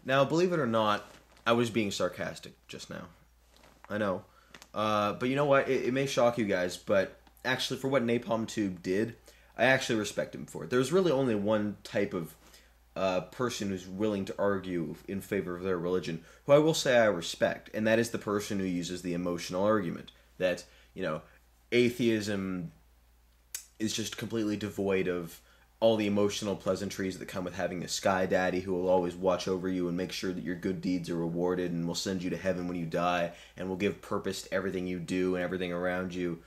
Now, believe it or not, I was being sarcastic just now. I know. But you know what? It may shock you guys, but actually for what Napalmtube did, I actually respect him for it. There's really only one type of person who's willing to argue in favor of their religion, who I will say I respect, and that is the person who uses the emotional argument. That, atheism is just completely devoid of all the emotional pleasantries that come with having a sky daddy who will always watch over you and make sure that your good deeds are rewarded and will send you to heaven when you die and will give purpose to everything you do and everything around you.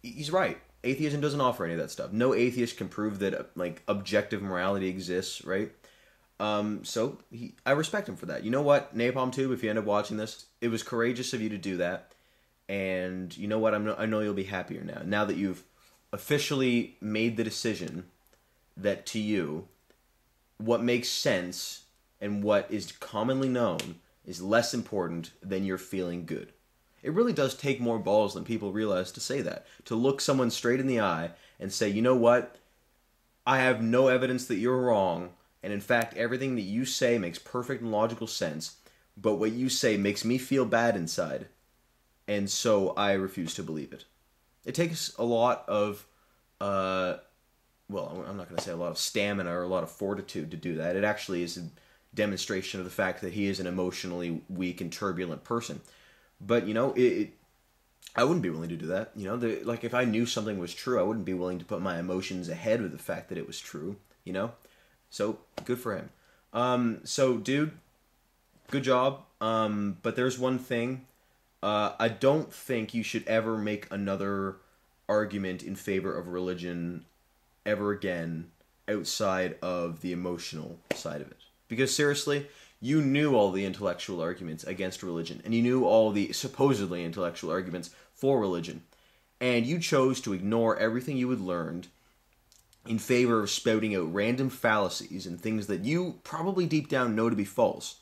He's right. Atheism doesn't offer any of that stuff. No atheist can prove that objective morality exists, right? I respect him for that. You know what, Napalmtube, if you end up watching this, it was courageous of you to do that. And you know what, I know you'll be happier now. Now that you've officially made the decision that to you, what makes sense and what is commonly known is less important than your feeling good. It really does take more balls than people realize to say that. To look someone straight in the eye and say, you know what, I have no evidence that you're wrong, and in fact everything that you say makes perfect and logical sense, but what you say makes me feel bad inside, and so I refuse to believe it. It takes a lot of, I'm not going to say a lot of stamina or a lot of fortitude to do that. It actually is a demonstration of the fact that he is an emotionally weak and turbulent person. But, I wouldn't be willing to do that. If I knew something was true, I wouldn't be willing to put my emotions ahead of the fact that it was true, So, good for him. Dude, good job. But there's one thing. I don't think you should ever make another argument in favor of religion ever again outside of the emotional side of it. Because seriously, you knew all the intellectual arguments against religion, and you knew all the supposedly intellectual arguments for religion, and you chose to ignore everything you had learned in favor of spouting out random fallacies and things that you probably deep down know to be false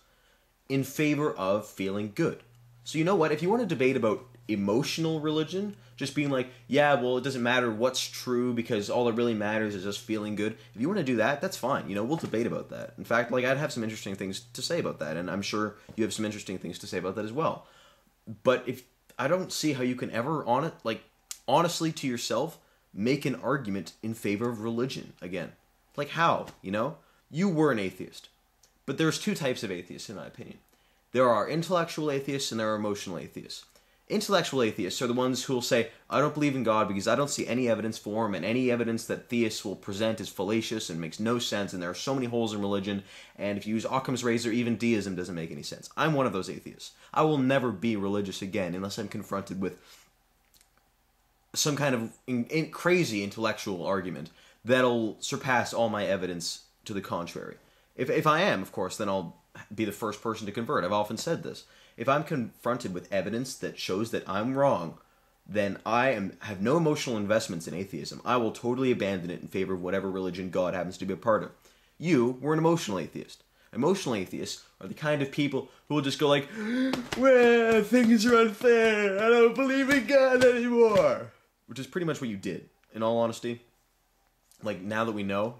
in favor of feeling good. So you know what? If you want to debate about emotional religion, just being like, yeah, well, it doesn't matter what's true because all that really matters is just feeling good. If you want to do that, that's fine. We'll debate about that. In fact, I'd have some interesting things to say about that, and I'm sure you have some interesting things to say about that as well. But if I don't see how you can ever honestly to yourself make an argument in favor of religion again. How? You were an atheist. But there's two types of atheists, in my opinion. There are intellectual atheists and there are emotional atheists. Intellectual atheists are the ones who will say, I don't believe in God because I don't see any evidence for him, and any evidence that theists will present is fallacious and makes no sense, and there are so many holes in religion, and if you use Occam's razor, even deism doesn't make any sense. I'm one of those atheists. I will never be religious again unless I'm confronted with some kind of crazy intellectual argument that'll surpass all my evidence to the contrary. If I am, of course, then I'll be the first person to convert. I've often said this. If I'm confronted with evidence that shows that I'm wrong, then I have no emotional investments in atheism. I will totally abandon it in favor of whatever religion God happens to be a part of. You were an emotional atheist. Emotional atheists are the kind of people who will just go well, things are unfair. I don't believe in God anymore. Which is pretty much what you did, in all honesty. Now that we know,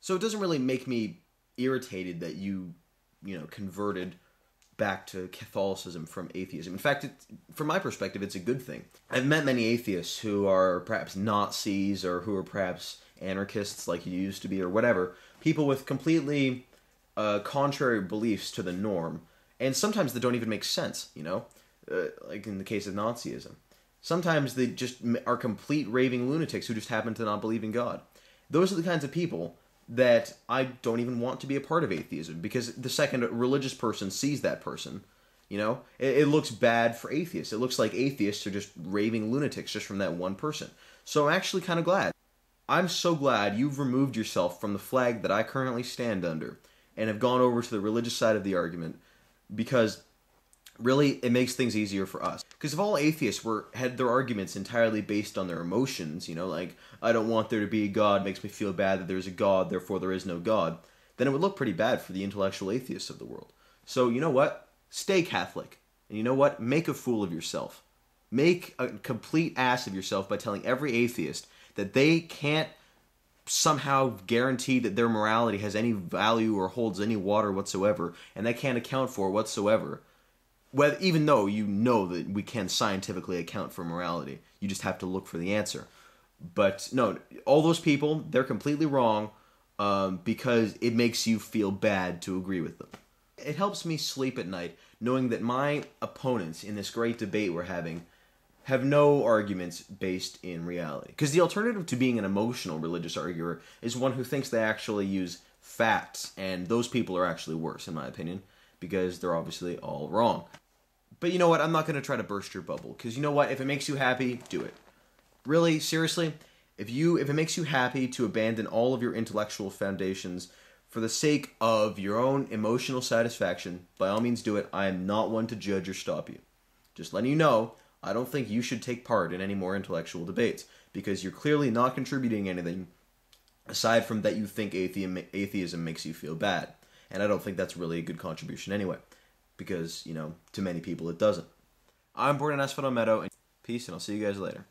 So it doesn't really make me irritated that you converted back to Catholicism from atheism. In fact, from my perspective, it's a good thing. I've met many atheists who are perhaps Nazis or who are perhaps anarchists like you used to be or whatever. People with completely contrary beliefs to the norm. And sometimes they don't even make sense, like in the case of Nazism. Sometimes they just are complete raving lunatics who just happen to not believe in God. Those are the kinds of people that I don't even want to be a part of atheism, because the second a religious person sees that person, it looks bad for atheists. It looks like atheists are just raving lunatics just from that one person. So I'm actually kind of glad. I'm so glad you've removed yourself from the flag that I currently stand under and have gone over to the religious side of the argument, because really it makes things easier for us. Because if all atheists had their arguments entirely based on their emotions, I don't want there to be a God, makes me feel bad that there's a God, therefore there is no God, then it would look pretty bad for the intellectual atheists of the world. So you know what? Stay Catholic. And you know what? Make a fool of yourself. Make a complete ass of yourself by telling every atheist that they can't somehow guarantee that their morality has any value or holds any water whatsoever, and they can't account for it whatsoever. Well, even though you know that we can scientifically account for morality, you just have to look for the answer. But no, all those people, they're completely wrong, because it makes you feel bad to agree with them. It helps me sleep at night knowing that my opponents in this great debate we're having have no arguments based in reality. Because the alternative to being an emotional religious arguer is one who thinks they actually use facts, and those people are actually worse, in my opinion, because they're obviously all wrong. But you know what? I'm not going to try to burst your bubble, because you know what? If it makes you happy, do it. Really, seriously, if it makes you happy to abandon all of your intellectual foundations for the sake of your own emotional satisfaction, by all means do it. I am not one to judge or stop you. Just letting you know, I don't think you should take part in any more intellectual debates, because you're clearly not contributing anything aside from that you think atheism makes you feel bad. And I don't think that's really a good contribution anyway, because, to many people it doesn't. I'm Born in Asphodel Meadow, and peace, and I'll see you guys later.